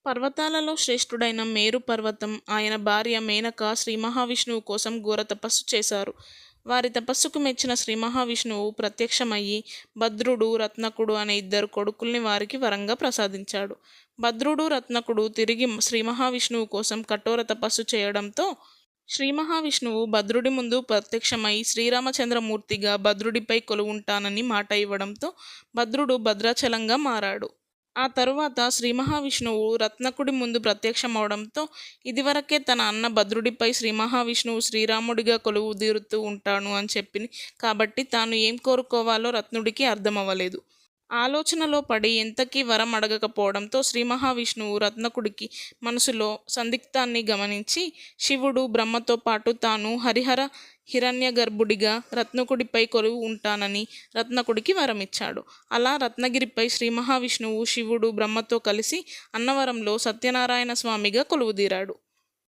పర్వతాలలో శ్రేష్ఠుడైన మేరు పర్వతం, ఆయన భార్య మేనక శ్రీ మహావిష్ణువు కోసం ఘోర తపస్సు చేశారు. వారి తపస్సుకు మెచ్చిన శ్రీ మహావిష్ణువు ప్రత్యక్షమయ్యి భద్రుడు, రత్నకుడు అనే ఇద్దరు కొడుకుల్ని వారికి వరంగా ప్రసాదించాడు. భద్రుడు, రత్నకుడు తిరిగి శ్రీ మహావిష్ణువు కోసం కఠోర తపస్సు చేయడంతో శ్రీ మహావిష్ణువు భద్రుడి ముందు ప్రత్యక్షమై శ్రీరామచంద్రమూర్తిగా భద్రుడిపై కొలువుంటానని మాట ఇవ్వడంతో భద్రుడు భద్రాచలంగా మారాడు. ఆ తరువాత శ్రీ మహావిష్ణువు రత్నకుడి ముందు ప్రత్యక్షమవడంతో ఇదివరకే తన అన్న భద్రుడిపై శ్రీ మహావిష్ణువు శ్రీరాముడిగా కొలువు తీరుతూ ఉంటాను అని చెప్పింది కాబట్టి తాను ఏం కోరుకోవాలో రత్నుడికి అర్థమవ్వలేదు. ఆలోచనలో పడి ఎంతకీ వరం అడగకపోవడంతో శ్రీ మహావిష్ణువు రత్నకుడికి మనసులో సందిగ్ధాన్ని గమనించి శివుడు, బ్రహ్మతో పాటు తాను హరిహర హిరణ్యగర్భుడిగా రత్నకుడిపై కొలువు ఉంటానని రత్నకుడికి వరమిచ్చాడు. అలా రత్నగిరిపై శ్రీ మహావిష్ణువు, శివుడు, బ్రహ్మతో కలిసి అన్నవరంలో సత్యనారాయణ స్వామిగా కొలువుదీరాడు.